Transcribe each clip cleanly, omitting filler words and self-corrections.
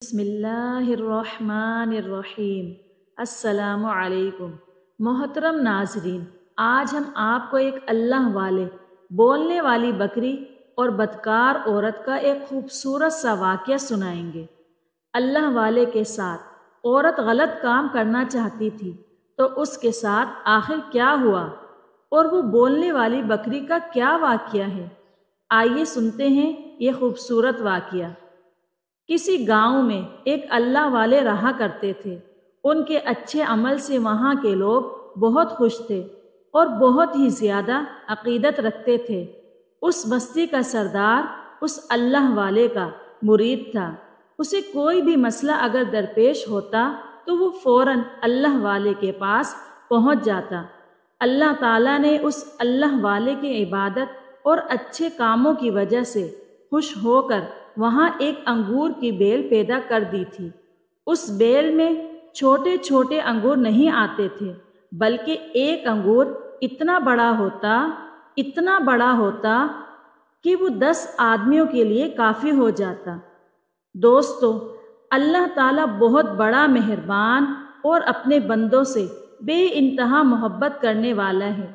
بسم اللہ الرحمن الرحیم۔ السلام علیکم۔ محترم ناظرین، آج ہم آپ کو ایک اللہ والے بولنے والی بکری اور بدکار عورت کا ایک خوبصورت سا واقعہ سنائیں گے۔ اللہ والے کے ساتھ عورت غلط کام کرنا چاہتی تھی تو اس کے ساتھ آخر کیا ہوا، اور وہ بولنے والی بکری کا کیا واقعہ ہے؟ آئیے سنتے ہیں یہ خوبصورت واقعہ۔ کسی گاؤں میں ایک اللہ والے رہا کرتے تھے۔ ان کے اچھے عمل سے وہاں کے لوگ بہت خوش تھے اور بہت ہی زیادہ عقیدت رکھتے تھے۔ اس بستی کا سردار اس اللہ والے کا مرید تھا۔ اسے کوئی بھی مسئلہ اگر درپیش ہوتا تو وہ فوراً اللہ والے کے پاس پہنچ جاتا۔ اللہ تعالیٰ نے اس اللہ والے کی عبادت اور اچھے کاموں کی وجہ سے خوش ہو کر وہاں ایک انگور کی بیل پیدا کر دی تھی۔ اس بیل میں چھوٹے چھوٹے انگور نہیں آتے تھے، بلکہ ایک انگور اتنا بڑا ہوتا کہ وہ 10 آدمیوں کے لیے کافی ہو جاتا۔ دوستو، اللہ تعالیٰ بہت بڑا مہربان اور اپنے بندوں سے بے انتہا محبت کرنے والا ہے۔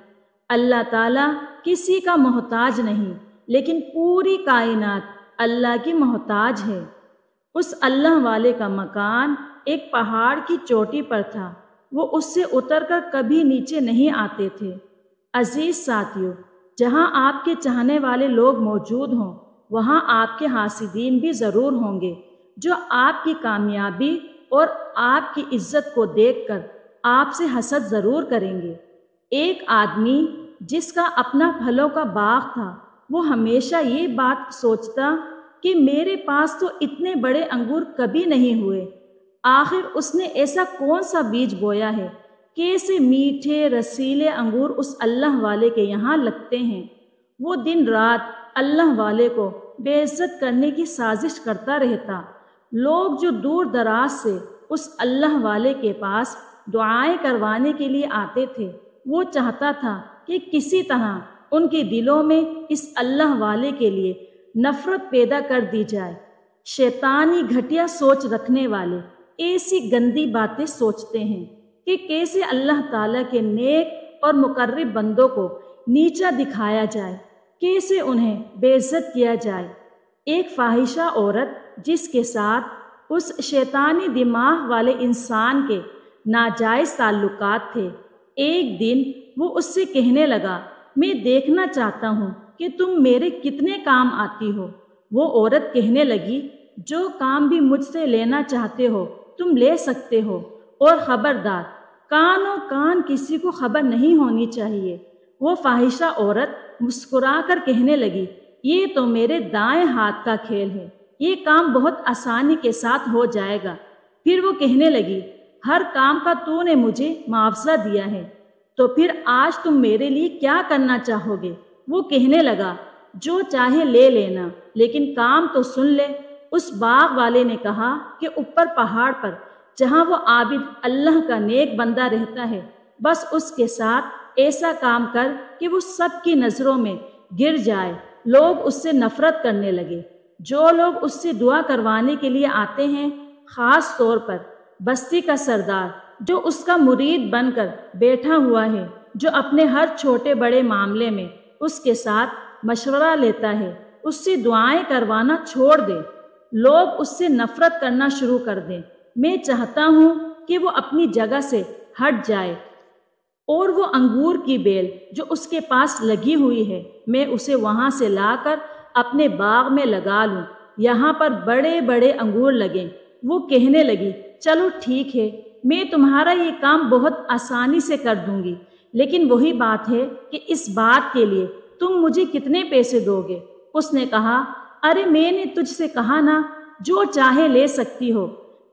اللہ تعالیٰ کسی کا محتاج نہیں، لیکن پوری کائنات اللہ کی محتاج ہے۔ اس اللہ والے کا مکان ایک پہاڑ کی چوٹی پر تھا۔ وہ اس سے اتر کر کبھی نیچے نہیں آتے تھے۔ عزیز ساتھیو، جہاں آپ کے چاہنے والے لوگ موجود ہوں، وہاں آپ کے حاسدین بھی ضرور ہوں گے، جو آپ کی کامیابی اور آپ کی عزت کو دیکھ کر آپ سے حسد ضرور کریں گے۔ ایک آدمی جس کا اپنا پھلوں کا باغ تھا، وہ ہمیشہ یہ بات سوچتا کہ میرے پاس تو اتنے بڑے انگور کبھی نہیں ہوئے۔ آخر اس نے ایسا کون سا بیج بویا ہے کہ ایسے میٹھے رسیلے انگور اس اللہ والے کے یہاں لگتے ہیں۔ وہ دن رات اللہ والے کو بے عزت کرنے کی سازش کرتا رہتا۔ لوگ جو دور دراز سے اس اللہ والے کے پاس دعائیں کروانے کے لیے آتے تھے، وہ چاہتا تھا کہ کسی طرح ان کے دلوں میں اس اللہ والے کے لیے نفرت پیدا کر دی جائے۔ شیطانی گھٹیا سوچ رکھنے والے ایسی گندی باتیں سوچتے ہیں کہ کیسے اللہ تعالیٰ کے نیک اور مقرب بندوں کو نیچا دکھایا جائے، کیسے انہیں بے عزت کیا جائے۔ ایک فاحشہ عورت جس کے ساتھ اس شیطانی دماغ والے انسان کے ناجائز تعلقات تھے، ایک دن وہ اس سے کہنے لگا، میں دیکھنا چاہتا ہوں کہ تم میرے کتنے کام آتی ہو۔ وہ عورت کہنے لگی، جو کام بھی مجھ سے لینا چاہتے ہو تم لے سکتے ہو، اور خبردار، کانوں کان کسی کو خبر نہیں ہونی چاہیے۔ وہ فاحشہ عورت مسکرا کر کہنے لگی، یہ تو میرے دائیں ہاتھ کا کھیل ہے، یہ کام بہت آسانی کے ساتھ ہو جائے گا۔ پھر وہ کہنے لگی، ہر کام کا تو نے مجھے معاوضہ دیا ہے، تو پھر آج تم میرے لیے کیا کرنا چاہو گے؟ وہ کہنے لگا، جو چاہے لے لینا، لیکن کام تو سن لے۔ اس باغ والے نے کہا کہ اوپر پہاڑ پر جہاں وہ عابد اللہ کا نیک بندہ رہتا ہے، بس اس کے ساتھ ایسا کام کر کہ وہ سب کی نظروں میں گر جائے۔ لوگ اس سے نفرت کرنے لگے۔ جو لوگ اس سے دعا کروانے کے لیے آتے ہیں، خاص طور پر بستی کا سردار جو اس کا مرید بن کر بیٹھا ہوا ہے، جو اپنے ہر چھوٹے بڑے معاملے میں اس کے ساتھ مشورہ لیتا ہے، اس سے دعائیں کروانا چھوڑ دے۔ لوگ اس سے نفرت کرنا شروع کر دیں۔ میں چاہتا ہوں کہ وہ اپنی جگہ سے ہٹ جائے، اور وہ انگور کی بیل جو اس کے پاس لگی ہوئی ہے، میں اسے وہاں سے لا کر اپنے باغ میں لگا لوں، یہاں پر بڑے بڑے انگور لگیں۔ وہ کہنے لگی، چلو ٹھیک ہے، میں تمہارا یہ کام بہت آسانی سے کر دوں گی، لیکن وہی بات ہے کہ اس بات کے لیے تم مجھے کتنے پیسے دو گے؟ اس نے کہا، ارے میں نے تجھ سے کہا نا، جو چاہے لے سکتی ہو۔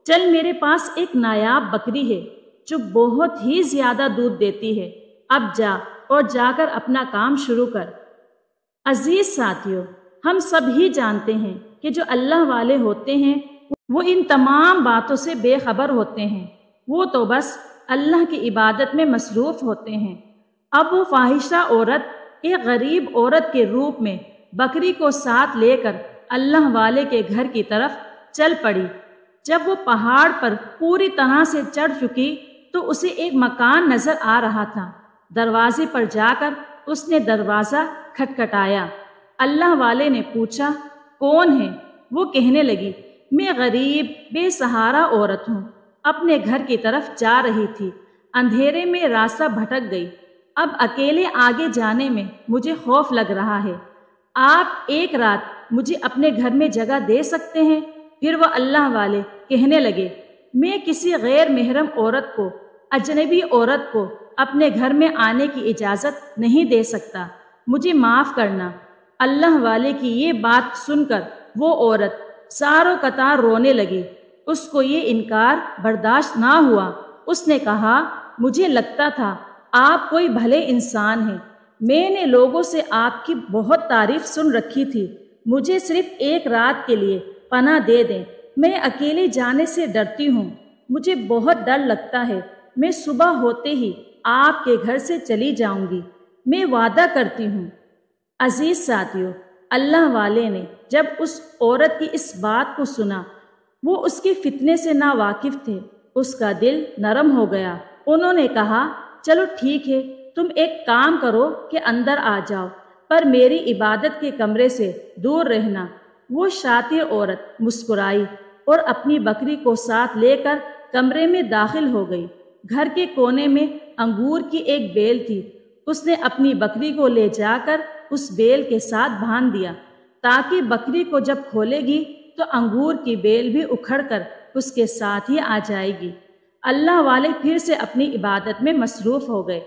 چل، میرے پاس ایک نایاب بکری ہے جو بہت ہی زیادہ دودھ دیتی ہے، اب جا اور جا کر اپنا کام شروع کر۔ عزیز ساتھیو، ہم سب ہی جانتے ہیں کہ جو اللہ والے ہوتے ہیں وہ ان تمام باتوں سے بے خبر ہوتے ہیں، وہ تو بس اللہ کی عبادت میں مصروف ہوتے ہیں۔ اب وہ فاحشہ عورت ایک غریب عورت کے روپ میں بکری کو ساتھ لے کر اللہ والے کے گھر کی طرف چل پڑی۔ جب وہ پہاڑ پر پوری طرح سے چڑھ چکی تو اسے ایک مکان نظر آ رہا تھا۔ دروازے پر جا کر اس نے دروازہ کھٹکھٹایا۔ اللہ والے نے پوچھا، کون ہے؟ وہ کہنے لگی، میں غریب بے سہارا عورت ہوں، اپنے گھر کی طرف جا رہی تھی، اندھیرے میں راستہ بھٹک گئی، اب اکیلے آگے جانے میں مجھے خوف لگ رہا ہے، آپ ایک رات مجھے اپنے گھر میں جگہ دے سکتے ہیں؟ پھر وہ اللہ والے کہنے لگے، میں کسی غیر محرم عورت کو، اجنبی عورت کو اپنے گھر میں آنے کی اجازت نہیں دے سکتا، مجھے معاف کرنا۔ اللہ والے کی یہ بات سن کر وہ عورت ساروں قطار رونے لگی۔ اس کو یہ انکار برداشت نہ ہوا۔ اس نے کہا، مجھے لگتا تھا آپ کوئی بھلے انسان ہیں، میں نے لوگوں سے آپ کی بہت تعریف سن رکھی تھی، مجھے صرف ایک رات کے لیے پناہ دے دیں، میں اکیلے جانے سے ڈرتی ہوں، مجھے بہت ڈر لگتا ہے، میں صبح ہوتے ہی آپ کے گھر سے چلی جاؤں گی، میں وعدہ کرتی ہوں۔ عزیز ساتھیو، اللہ والے نے جب اس عورت کی اس بات کو سنا، وہ اس کے فتنے سے نا واقف تھے، اس کا دل نرم ہو گیا۔ انہوں نے کہا، چلو ٹھیک ہے، تم ایک کام کرو کہ اندر آ جاؤ، پر میری عبادت کے کمرے سے دور رہنا۔ وہ شاطر عورت مسکرائی اور اپنی بکری کو ساتھ لے کر کمرے میں داخل ہو گئی۔ گھر کے کونے میں انگور کی ایک بیل تھی، اس نے اپنی بکری کو لے جا کر اس بیل کے ساتھ باندھ دیا تاکہ بکری کو جب کھولے گی تو انگور کی بیل بھی اکھڑ کر اس کے ساتھ ہی آ جائے گی۔ اللہ والے پھر سے اپنی عبادت میں مصروف ہو گئے۔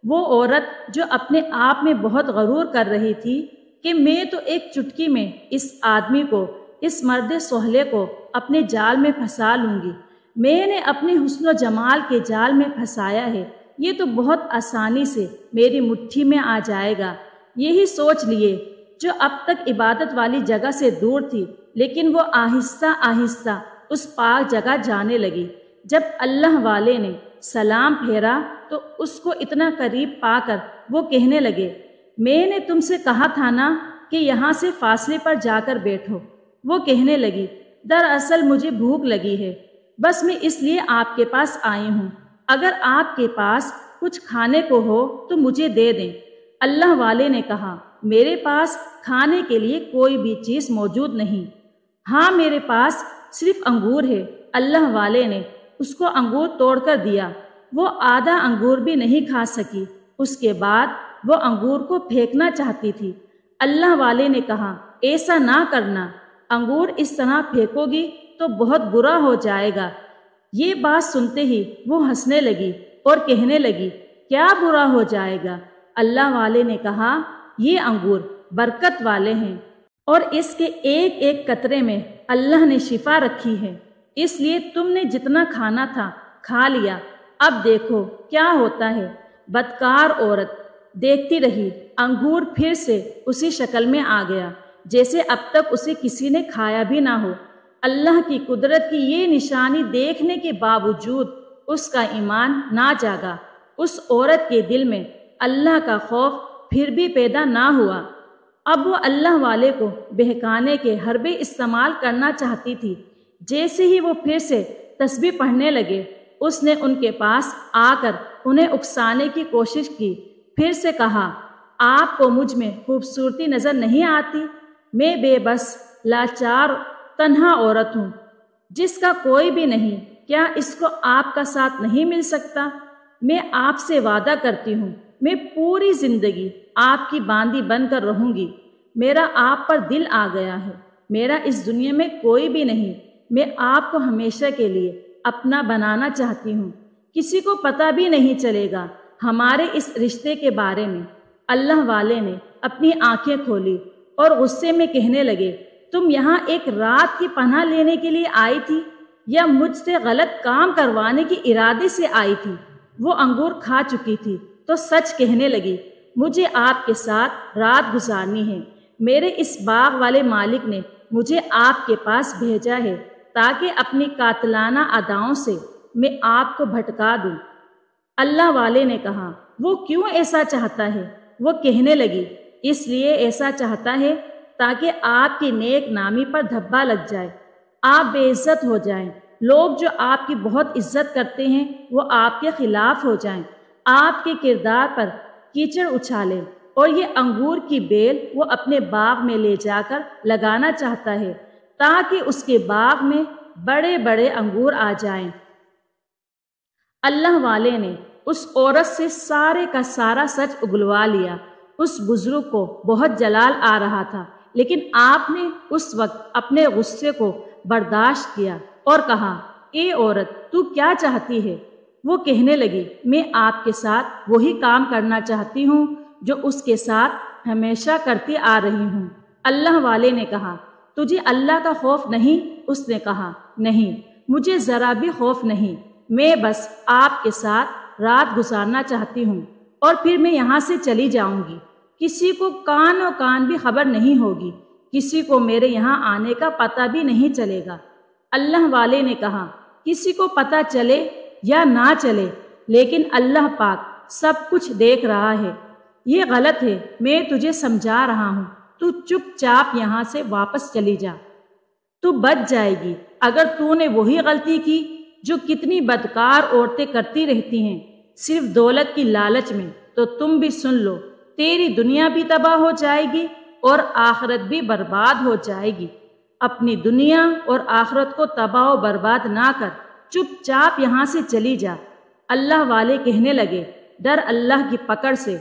وہ عورت جو اپنے آپ میں بہت غرور کر رہی تھی کہ میں تو ایک چٹکی میں اس آدمی کو، اس مرد سہلے کو اپنے جال میں پھنسا لوں گی، میں نے اپنے حسن و جمال کے جال میں پھنسایا ہے، یہ تو بہت آسانی سے میری مٹھی میں آ جائے گا، یہی سوچ لیے جو اب تک عبادت والی جگہ سے دور تھی، لیکن وہ آہستہ آہستہ اس پاک جگہ جانے لگی۔ جب اللہ والے نے سلام پھیرا تو اس کو اتنا قریب پا کر وہ کہنے لگے، میں نے تم سے کہا تھا نا کہ یہاں سے فاصلے پر جا کر بیٹھو۔ وہ کہنے لگی، دراصل مجھے بھوک لگی ہے، بس میں اس لیے آپ کے پاس آئی ہوں، اگر آپ کے پاس کچھ کھانے کو ہو تو مجھے دے دیں۔ اللہ والے نے کہا، میرے پاس کھانے کے لیے کوئی بھی چیز موجود نہیں، ہاں میرے پاس صرف انگور ہے۔ اللہ والے نے اس کو انگور توڑ کر دیا، وہ آدھا انگور بھی نہیں کھا سکی، اس کے بعد وہ انگور کو پھینکنا چاہتی تھی۔ اللہ والے نے کہا، ایسا نہ کرنا، انگور اس طرح پھینکو گی تو بہت برا ہو جائے گا۔ یہ بات سنتے ہی وہ ہنسنے لگی اور کہنے لگی، کیا برا ہو جائے گا؟ اللہ والے نے کہا، یہ انگور برکت والے ہیں اور اس کے ایک ایک قطرے میں اللہ نے شفا رکھی ہے، اس لیے تم نے جتنا کھانا تھا کھا لیا، اب دیکھو کیا ہوتا ہے۔ بدکار عورت دیکھتی رہی، انگور پھر سے اسی شکل میں آ گیا جیسے اب تک اسے کسی نے کھایا بھی نہ ہو۔ اللہ کی قدرت کی یہ نشانی دیکھنے کے باوجود اس کا ایمان نہ جاگا، اس عورت کے دل میں اللہ کا خوف پھر بھی پیدا نہ ہوا۔ اب وہ اللہ والے کو بہکانے کے حربے استعمال کرنا چاہتی تھی۔ جیسے ہی وہ پھر سے تسبیح پڑھنے لگے، اس نے ان کے پاس آ کر انہیں اکسانے کی کوشش کی، پھر سے کہا، آپ کو مجھ میں خوبصورتی نظر نہیں آتی؟ میں بے بس لاچار تنہا عورت ہوں جس کا کوئی بھی نہیں، کیا اس کو آپ کا ساتھ نہیں مل سکتا؟ میں آپ سے وعدہ کرتی ہوں، میں پوری زندگی آپ کی باندی بن کر رہوں گی، میرا آپ پر دل آ گیا ہے، میرا اس دنیا میں کوئی بھی نہیں، میں آپ کو ہمیشہ کے لیے اپنا بنانا چاہتی ہوں، کسی کو پتہ بھی نہیں چلے گا ہمارے اس رشتے کے بارے میں۔ اللہ والے نے اپنی آنکھیں کھولی اور غصے میں کہنے لگے، تم یہاں ایک رات کی پناہ لینے کے لیے آئی تھی یا مجھ سے غلط کام کروانے کی ارادے سے آئی تھی؟ وہ انگور کھا چکی تھی تو سچ کہنے لگی، مجھے آپ کے ساتھ رات گزارنی ہے، میرے اس باغ والے مالک نے مجھے آپ کے پاس بھیجا ہے تاکہ اپنی قاتلانہ اداؤں سے میں آپ کو بھٹکا دوں۔ اللہ والے نے کہا، وہ کیوں ایسا چاہتا ہے؟ وہ کہنے لگی، اس لیے ایسا چاہتا ہے تاکہ آپ کی نیک نامی پر دھبا لگ جائے، آپ بے عزت ہو جائیں لوگ جو آپ کی بہت عزت کرتے ہیں وہ آپ کے خلاف ہو جائیں، آپ کے کردار پر کیچڑ اچھالے، اور یہ انگور کی بیل وہ اپنے باغ میں لے جا کر لگانا چاہتا ہے تاکہ اس کے باغ میں بڑے بڑے انگور آ جائیں۔ اللہ والے نے اس عورت سے سارے کا سارا سچ اگلوا لیا۔ اس بزرگ کو بہت جلال آ رہا تھا، لیکن آپ نے اس وقت اپنے غصے کو برداشت کیا اور کہا، اے عورت، تو کیا چاہتی ہے؟ وہ کہنے لگی، میں آپ کے ساتھ وہی کام کرنا چاہتی ہوں جو اس کے ساتھ ہمیشہ کرتی آ رہی ہوں۔ اللہ والے نے کہا، تجھے اللہ کا خوف نہیں؟ اس نے کہا، نہیں، مجھے ذرا بھی خوف نہیں، میں بس آپ کے ساتھ رات گزارنا چاہتی ہوں اور پھر میں یہاں سے چلی جاؤں گی۔ کسی کو کان و کان بھی خبر نہیں ہوگی، کسی کو میرے یہاں آنے کا پتہ بھی نہیں چلے گا۔ اللہ والے نے کہا، کسی کو پتہ چلے یا نہ چلے، لیکن اللہ پاک سب کچھ دیکھ رہا ہے۔ یہ غلط ہے، میں تجھے سمجھا رہا ہوں، تو چپ چاپ یہاں سے واپس چلی جا، تو بچ جائے گی۔ اگر تو نے وہی غلطی کی جو کتنی بدکار عورتیں کرتی رہتی ہیں، صرف دولت کی لالچ میں، تو تم بھی سن لو، تیری دنیا بھی تباہ ہو جائے گی اور آخرت بھی برباد ہو جائے گی۔ اپنی دنیا اور آخرت کو تباہ و برباد نہ کر، چپ چاپ یہاں سے چلی جا۔ اللہ والے کہنے لگے، ڈر اللہ کی پکڑ سے،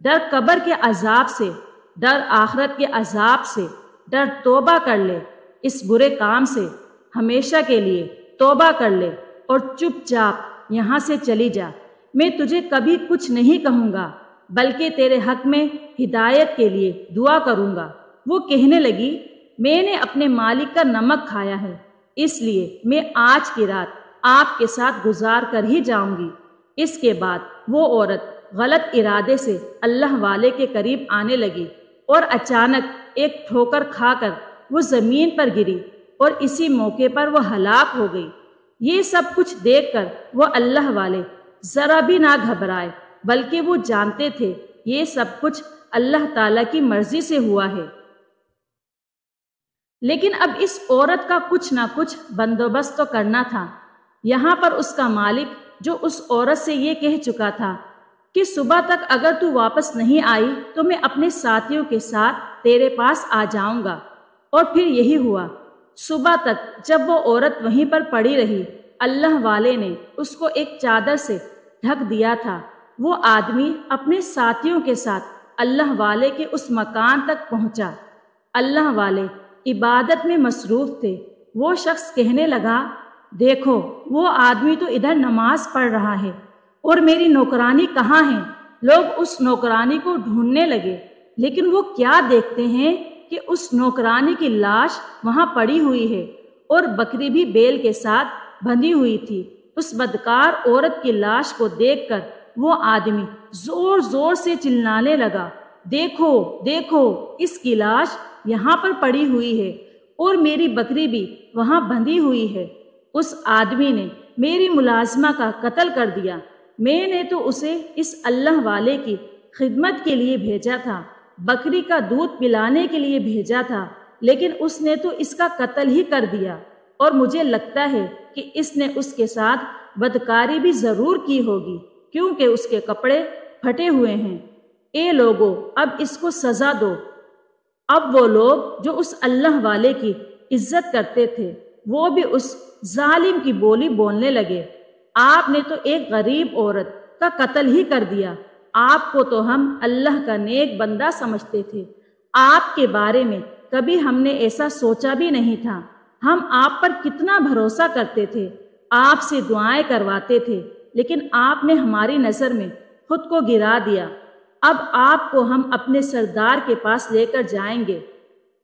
ڈر قبر کے عذاب سے، ڈر آخرت کے عذاب سے، ڈر توبہ کر لے اس برے کام سے، ہمیشہ کے لیے توبہ کر لے اور چپ چاپ یہاں سے چلی جا۔ میں تجھے کبھی کچھ نہیں کہوں گا، بلکہ تیرے حق میں ہدایت کے لیے دعا کروں گا۔ وہ کہنے لگی، میں نے اپنے مالک کا نمک کھایا ہے، اس لیے میں آج کی رات آپ کے ساتھ گزار کر ہی جاؤں گی۔ اس کے بعد وہ عورت غلط ارادے سے اللہ والے کے قریب آنے لگی اور اچانک ایک ٹھوکر کھا کر وہ زمین پر گری اور اسی موقع پر وہ ہلاک ہو گئی۔ یہ سب کچھ دیکھ کر وہ اللہ والے ذرا بھی نہ گھبرائے، بلکہ وہ جانتے تھے یہ سب کچھ اللہ تعالیٰ کی مرضی سے ہوا ہے۔ لیکن اب اس عورت کا کچھ نہ کچھ بندوبست تو کرنا تھا۔ یہاں پر اس کا مالک جو اس عورت سے یہ کہہ چکا تھا کہ صبح تک اگر تو واپس نہیں آئی تو میں اپنے ساتھیوں کے ساتھ تیرے پاس آ جاؤں گا، اور پھر یہی ہوا۔ صبح تک جب وہ عورت وہیں پر پڑی رہی، اللہ والے نے اس کو ایک چادر سے ڈھک دیا تھا۔ وہ آدمی اپنے ساتھیوں کے ساتھ اللہ والے کے اس مکان تک پہنچا۔ اللہ والے عبادت میں مصروف تھے۔ وہ شخص کہنے لگا، دیکھو، وہ آدمی تو ادھر نماز پڑھ رہا ہے، اور میری نوکرانی کہاں ہے؟ لوگ اس نوکرانی کو ڈھونڈنے لگے، لیکن وہ کیا دیکھتے ہیں کہ اس نوکرانی کی لاش وہاں پڑی ہوئی ہے، اور بکری بھی بیل کے ساتھ بندھی ہوئی تھی۔ اس بدکار عورت کی لاش کو دیکھ کر وہ آدمی زور زور سے چلانے لگا، دیکھو دیکھو، اس کی لاش یہاں پر پڑی ہوئی ہے، اور میری بکری بھی وہاں بندھی ہوئی ہے۔ اس آدمی نے میری ملازمہ کا قتل کر دیا۔ میں نے تو اسے اس اللہ والے کی خدمت کے لیے بھیجا تھا، بکری کا دودھ پلانے کے لیے بھیجا تھا، لیکن اس نے تو اس کا قتل ہی کر دیا، اور مجھے لگتا ہے کہ اس نے اس کے ساتھ بدکاری بھی ضرور کی ہوگی، کیونکہ اس کے کپڑے پھٹے ہوئے ہیں۔ اے لوگو، اب اس کو سزا دو۔ اب وہ لوگ جو اس اللہ والے کی عزت کرتے تھے، وہ بھی اس ظالم کی بولی بولنے لگے، آپ نے تو ایک غریب عورت کا قتل ہی کر دیا، آپ کو تو ہم اللہ کا نیک بندہ سمجھتے تھے، آپ کے بارے میں کبھی ہم نے ایسا سوچا بھی نہیں تھا، ہم آپ پر کتنا بھروسہ کرتے تھے، آپ سے دعائیں کرواتے تھے، لیکن آپ نے ہماری نظر میں خود کو گرا دیا، اب آپ کو ہم اپنے سردار کے پاس لے کر جائیں گے۔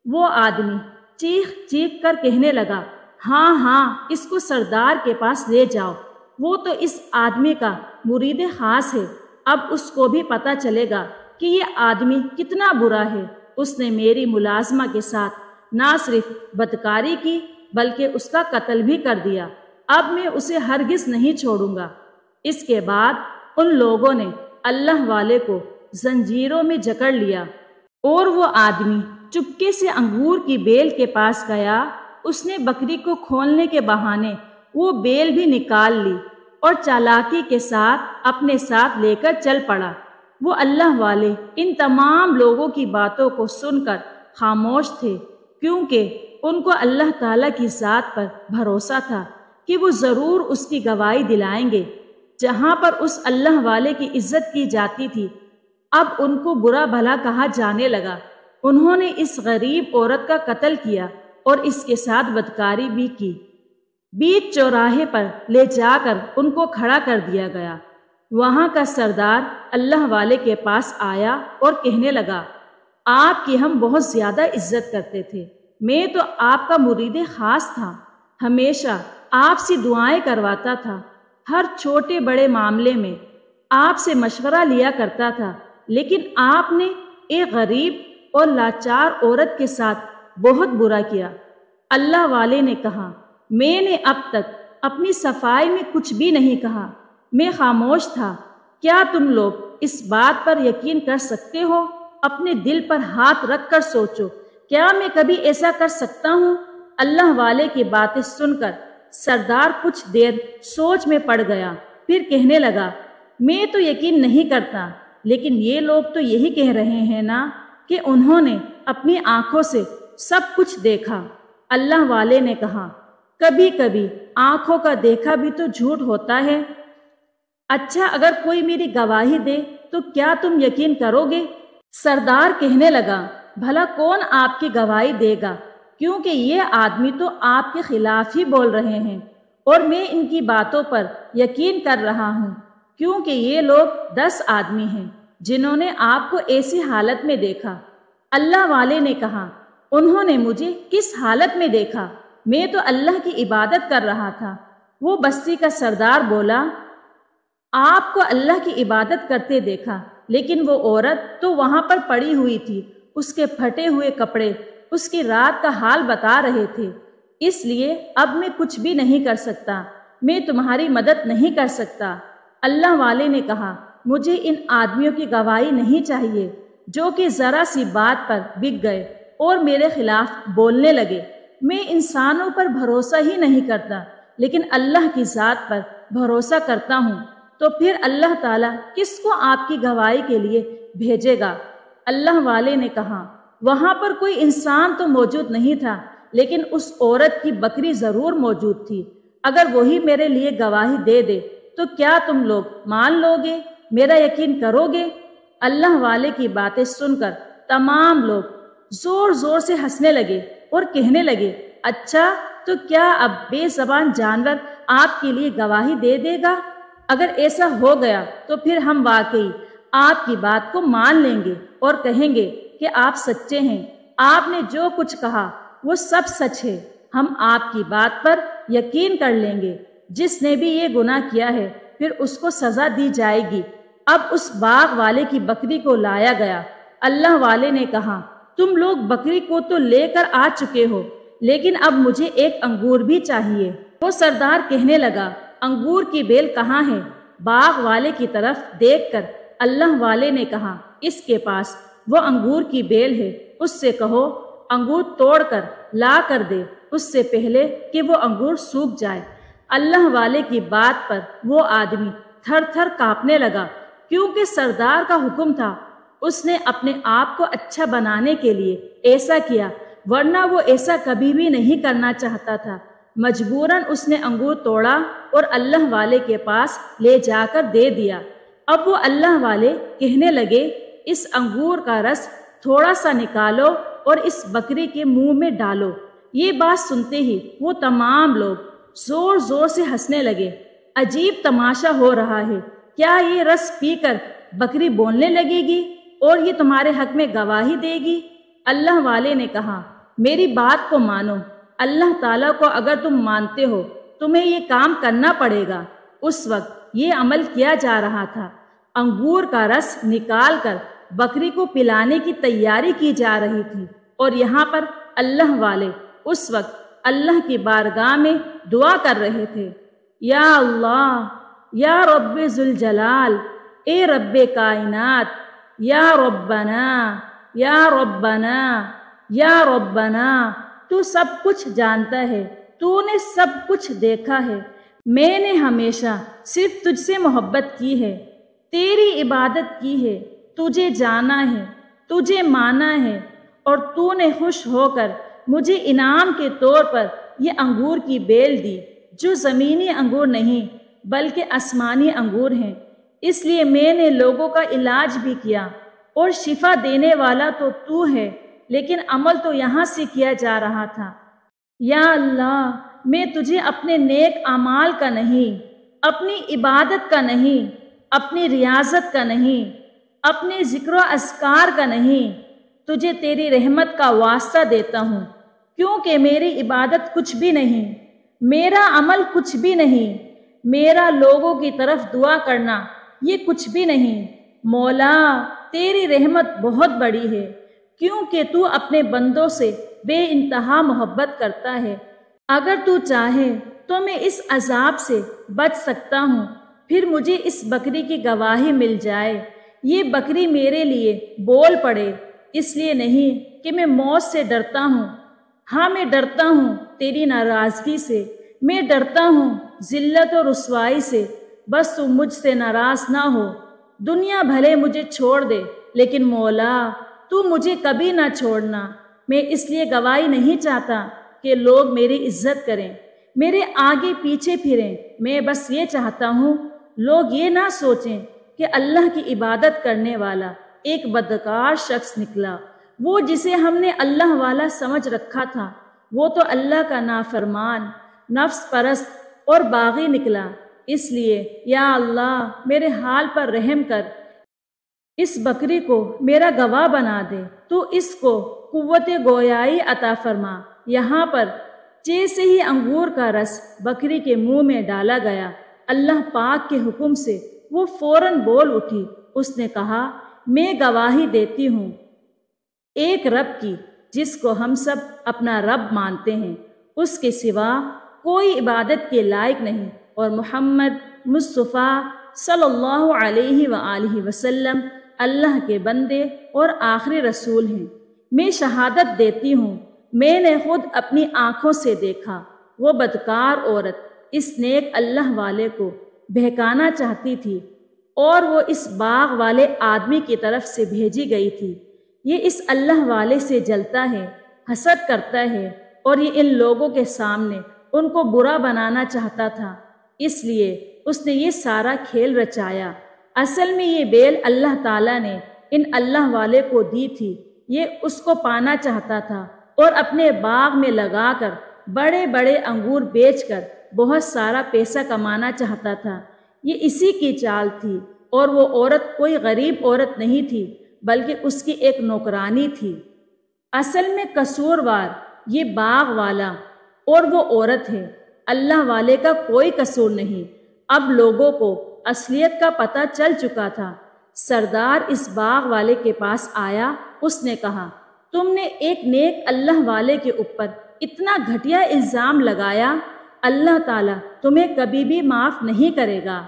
وہ آدمی چیخ چیخ کر کہنے لگا، ہاں ہاں، اس کو سردار کے پاس لے جاؤ، وہ تو اس آدمی کا مرید خاص ہے، اب اس کو بھی پتہ چلے گا کہ یہ آدمی کتنا برا ہے، اس نے میری ملازمہ کے ساتھ نہ صرف بدکاری کی بلکہ اس کا قتل بھی کر دیا، اب میں اسے ہرگز نہیں چھوڑوں گا۔ اس کے بعد ان لوگوں نے اللہ والے کو زنجیروں میں جکڑ لیا، اور وہ آدمی چپکے سے انگور کی بیل کے پاس گیا، اس نے بکری کو کھولنے کے بہانے وہ بیل بھی نکال لی اور چالاکی کے ساتھ اپنے ساتھ لے کر چل پڑا۔ وہ اللہ والے ان تمام لوگوں کی باتوں کو سن کر خاموش تھے، کیونکہ ان کو اللہ تعالیٰ کی ذات پر بھروسہ تھا کہ وہ ضرور اس کی گواہی دلائیں گے۔ جہاں پر اس اللہ والے کی عزت کی جاتی تھی، اب ان کو برا بھلا کہا جانے لگا۔ انہوں نے اس غریب عورت کا قتل کیا اور اس کے ساتھ بدکاری بھی کی۔ بیچ چوراہے پر لے جا کر ان کو کھڑا کر دیا گیا۔ وہاں کا سردار اللہ والے کے پاس آیا اور کہنے لگا، آپ کی ہم بہت زیادہ عزت کرتے تھے، میں تو آپ کا مرید خاص تھا، ہمیشہ آپ سے دعائیں کرواتا تھا، ہر چھوٹے بڑے معاملے میں آپ سے مشورہ لیا کرتا تھا، لیکن آپ نے ایک غریب اور لاچار عورت کے ساتھ بہت برا کیا۔ اللہ والے نے کہا، میں نے اب تک اپنی صفائی میں کچھ بھی نہیں کہا، میں خاموش تھا۔ کیا تم لوگ اس بات پر یقین کر سکتے ہو؟ اپنے دل پر ہاتھ رکھ کر سوچو، کیا میں کبھی ایسا کر سکتا ہوں؟ اللہ والے کی باتیں سن کر سردار کچھ دیر سوچ میں پڑ گیا، پھر کہنے لگا، میں تو یقین نہیں کرتا، لیکن یہ لوگ تو یہی کہہ رہے ہیں نا کہ انہوں نے اپنی آنکھوں سے سب کچھ دیکھا۔ اللہ والے نے کہا، کبھی کبھی آنکھوں کا دیکھا بھی تو جھوٹ ہوتا ہے۔ اچھا، اگر کوئی میری گواہی دے تو کیا تم یقین کرو گے؟ سردار کہنے لگا، بھلا کون آپ کی گواہی دے گا، کیونکہ یہ آدمی تو آپ کے خلاف ہی بول رہے ہیں، اور میں ان کی باتوں پر یقین کر رہا ہوں، کیونکہ یہ لوگ 10 آدمی ہیں جنہوں نے آپ کو ایسی حالت میں دیکھا۔ اللہ والے نے کہا، انہوں نے مجھے کس حالت میں دیکھا؟ میں تو اللہ کی عبادت کر رہا تھا۔ وہ بستی کا سردار بولا، آپ کو اللہ کی عبادت کرتے دیکھا، لیکن وہ عورت تو وہاں پر پڑی ہوئی تھی، اس کے پھٹے ہوئے کپڑے اس کی رات کا حال بتا رہے تھے، اس لیے اب میں کچھ بھی نہیں کر سکتا، میں تمہاری مدد نہیں کر سکتا۔ اللہ والے نے کہا، مجھے ان آدمیوں کی گواہی نہیں چاہیے جو کہ ذرا سی بات پر بک گئے اور میرے خلاف بولنے لگے۔ میں انسانوں پر بھروسہ ہی نہیں کرتا، لیکن اللہ کی ذات پر بھروسہ کرتا ہوں، تو پھر اللہ تعالیٰ کس کو آپ کی گواہی کے لیے بھیجے گا؟ اللہ والے نے کہا، وہاں پر کوئی انسان تو موجود نہیں تھا، لیکن اس عورت کی بکری ضرور موجود تھی۔ اگر وہی میرے لیے گواہی دے دے تو کیا تم لوگ مان لو گے، میرا یقین کرو گے؟ اللہ والے کی باتیں سن کر تمام لوگ زور زور سے ہنسنے لگے اور کہنے لگے، اچھا، تو کیا اب بے زبان جانور آپ کے لیے گواہی دے دے گا؟ اگر ایسا ہو گیا تو پھر ہم واقعی آپ کی بات کو مان لیں گے اور کہیں گے کہ آپ سچے ہیں، آپ نے جو کچھ کہا وہ سب سچ ہے، ہم آپ کی بات پر یقین کر لیں گے۔ جس نے بھی یہ گناہ کیا ہے پھر اس کو سزا دی جائے گی۔ اب اس باغ والے کی بکری کو لایا گیا۔ اللہ والے نے کہا، تم لوگ بکری کو تو لے کر آ چکے ہو، لیکن اب مجھے ایک انگور بھی چاہیے۔ وہ سردار کہنے لگا، انگور کی بیل کہاں ہے؟ باغ والے کی طرف دیکھ کر اللہ والے نے کہا، اس کے پاس وہ انگور کی بیل ہے، اس سے کہو انگور توڑ کر لا کر دے، اس سے پہلے کہ وہ انگور سوکھ جائے۔ اللہ والے کی بات پر وہ آدمی تھر تھر کانپنے لگا، کیونکہ سردار کا حکم تھا۔ اس نے اپنے آپ کو اچھا بنانے کے لیے ایسا کیا، ورنہ وہ ایسا کبھی بھی نہیں کرنا چاہتا تھا۔ مجبوراً اس نے انگور توڑا اور اللہ والے کے پاس لے جا کر دے دیا۔ اب وہ اللہ والے کہنے لگے، اس انگور کا رس تھوڑا سا نکالو اور اس بکری کے منہ میں ڈالو۔ یہ بات سنتے ہی وہ تمام لوگ زور زور سے ہنسنے لگے۔ عجیب تماشا ہو رہا ہے، کیا یہ رس پی کر بکری بولنے لگے گی اور یہ تمہارے حق میں گواہی دے گی؟ اللہ والے نے کہا، میری بات کو مانو، اللہ تعالیٰ کو اگر تم مانتے ہو تمہیں یہ کام کرنا پڑے گا۔ اس وقت یہ عمل کیا جا رہا تھا، انگور کا رس نکال کر بکری کو پلانے کی تیاری کی جا رہی تھی، اور یہاں پر اللہ والے اس وقت اللہ کی بارگاہ میں دعا کر رہے تھے، یا اللہ، یا رب ذوالجلال، اے رب کائنات، یا ربنا، یا ربنا، یا ربنا، تو سب کچھ جانتا ہے، تو نے سب کچھ دیکھا ہے، میں نے ہمیشہ صرف تجھ سے محبت کی ہے، تیری عبادت کی ہے، تجھے جانا ہے، تجھے مانا ہے، اور تو نے خوش ہو کر مجھے انعام کے طور پر یہ انگور کی بیل دی جو زمینی انگور نہیں بلکہ آسمانی انگور ہیں۔ اس لیے میں نے لوگوں کا علاج بھی کیا، اور شفا دینے والا تو ہے، لیکن عمل تو یہاں سے کیا جا رہا تھا۔ یا اللہ، میں تجھے اپنے نیک اعمال کا نہیں، اپنی عبادت کا نہیں، اپنی ریاضت کا نہیں، اپنے ذکر و اذکار کا نہیں، تجھے تیری رحمت کا واسطہ دیتا ہوں، کیونکہ میری عبادت کچھ بھی نہیں، میرا عمل کچھ بھی نہیں، میرا لوگوں کی طرف دعا کرنا یہ کچھ بھی نہیں۔ مولا، تیری رحمت بہت بڑی ہے، کیونکہ تو اپنے بندوں سے بے انتہا محبت کرتا ہے۔ اگر تو چاہے تو میں اس عذاب سے بچ سکتا ہوں، پھر مجھے اس بکری کی گواہی مل جائے، یہ بکری میرے لیے بول پڑے، اس لیے نہیں کہ میں موت سے ڈرتا ہوں، ہاں میں ڈرتا ہوں تیری ناراضگی سے، میں ڈرتا ہوں ذلت و رسوائی سے، بس تو مجھ سے ناراض نہ ہو۔ دنیا بھلے مجھے چھوڑ دے، لیکن مولا تو مجھے کبھی نہ چھوڑنا۔ میں اس لیے گواہی نہیں چاہتا کہ لوگ میری عزت کریں، میرے آگے پیچھے پھریں، میں بس یہ چاہتا ہوں لوگ یہ نہ سوچیں کہ اللہ کی عبادت کرنے والا ایک بدکار شخص نکلا، وہ جسے ہم نے اللہ والا سمجھ رکھا تھا وہ تو اللہ کا نافرمان، نفس پرست اور باغی نکلا۔ اس لیے یا اللہ میرے حال پر رحم کر، اس بکری کو میرا گواہ بنا دے، تو اس کو قوت گویائی عطا فرما۔ یہاں پر جیسے ہی انگور کا رس بکری کے منہ میں ڈالا گیا، اللہ پاک کے حکم سے وہ فوراً بول اٹھی۔ اس نے کہا، میں گواہی دیتی ہوں ایک رب کی جس کو ہم سب اپنا رب مانتے ہیں، اس کے سوا کوئی عبادت کے لائق نہیں، اور محمد مصطفیٰ صلی اللہ علیہ وآلہ وسلم اللہ کے بندے اور آخری رسول ہیں۔ میں شہادت دیتی ہوں، میں نے خود اپنی آنکھوں سے دیکھا، وہ بدکار عورت اس نیک اللہ والے کو بہکانا چاہتی تھی، اور وہ اس باغ والے آدمی کی طرف سے بھیجی گئی تھی۔ یہ اس اللہ والے سے جلتا ہے، حسد کرتا ہے، اور یہ ان لوگوں کے سامنے ان کو برا بنانا چاہتا تھا، اس لیے اس نے یہ سارا کھیل رچایا۔ اصل میں یہ بیل اللہ تعالیٰ نے ان اللہ والے کو دی تھی، یہ اس کو پانا چاہتا تھا اور اپنے باغ میں لگا کر بڑے بڑے انگور بیچ کر بہت سارا پیسہ کمانا چاہتا تھا۔ یہ اسی کی چال تھی، اور وہ عورت کوئی غریب عورت نہیں تھی بلکہ اس کی ایک نوکرانی تھی۔ اصل میں قصوروار یہ باغ والا اور وہ عورت ہے، اللہ والے کا کوئی قصور نہیں۔ اب لوگوں کو اصلیت کا پتہ چل چکا تھا۔ سردار اس باغ والے کے پاس آیا، اس نے کہا، تم نے ایک نیک اللہ والے کے اوپر اتنا گھٹیا الزام لگایا، اللہ تعالیٰ تمہیں کبھی بھی معاف نہیں کرے گا۔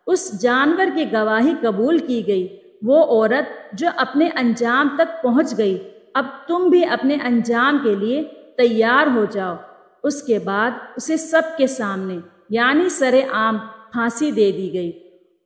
اس جانور کی گواہی قبول کی گئی، وہ عورت جو اپنے انجام تک پہنچ گئی، اب تم بھی اپنے انجام کے لیے تیار ہو جاؤ۔ اس کے بعد اسے سب کے سامنے یعنی سر عام پھانسی دے دی گئی،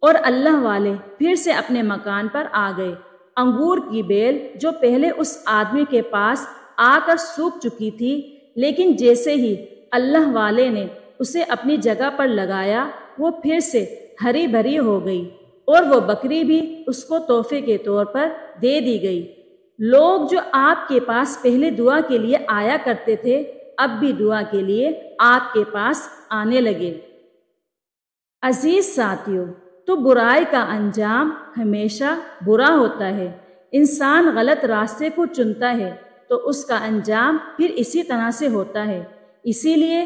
اور اللہ والے پھر سے اپنے مکان پر آ گئے۔ انگور کی بیل جو پہلے اس آدمی کے پاس آ کر سوکھ چکی تھی، لیکن جیسے ہی اللہ والے نے اسے اپنی جگہ پر لگایا، وہ پھر سے ہری بھری ہو گئی، اور وہ بکری بھی اس کو تحفے کے طور پر دے دی گئی۔ لوگ جو آپ کے پاس پہلے دعا کے لیے آیا کرتے تھے، اب بھی دعا کے لیے آپ کے پاس آنے لگے۔ عزیز ساتھیو، تو برائی کا انجام ہمیشہ برا ہوتا ہے۔ انسان غلط راستے کو چنتا ہے تو اس کا انجام پھر اسی طرح سے ہوتا ہے۔ اسی لیے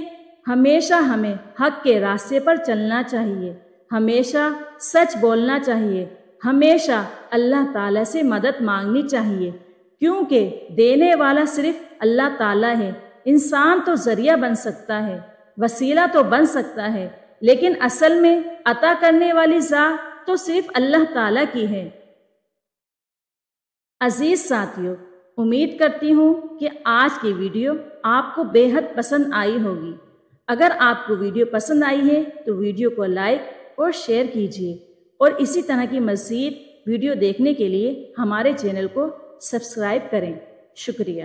ہمیشہ ہمیں حق کے راستے پر چلنا چاہیے، ہمیشہ سچ بولنا چاہیے، ہمیشہ اللہ تعالیٰ سے مدد مانگنی چاہیے، کیونکہ دینے والا صرف اللہ تعالیٰ ہے۔ انسان تو ذریعہ بن سکتا ہے، وسیلہ تو بن سکتا ہے، لیکن اصل میں عطا کرنے والی ذات تو صرف اللہ تعالیٰ کی ہے۔ عزیز ساتھیو، امید کرتی ہوں کہ آج کی ویڈیو آپ کو بے حد پسند آئی ہوگی۔ اگر آپ کو ویڈیو پسند آئی ہے تو ویڈیو کو لائک اور شیئر کیجیے، اور اسی طرح کی مزید ویڈیو دیکھنے کے لیے ہمارے چینل کو سبسکرائب کریں۔ شکریہ۔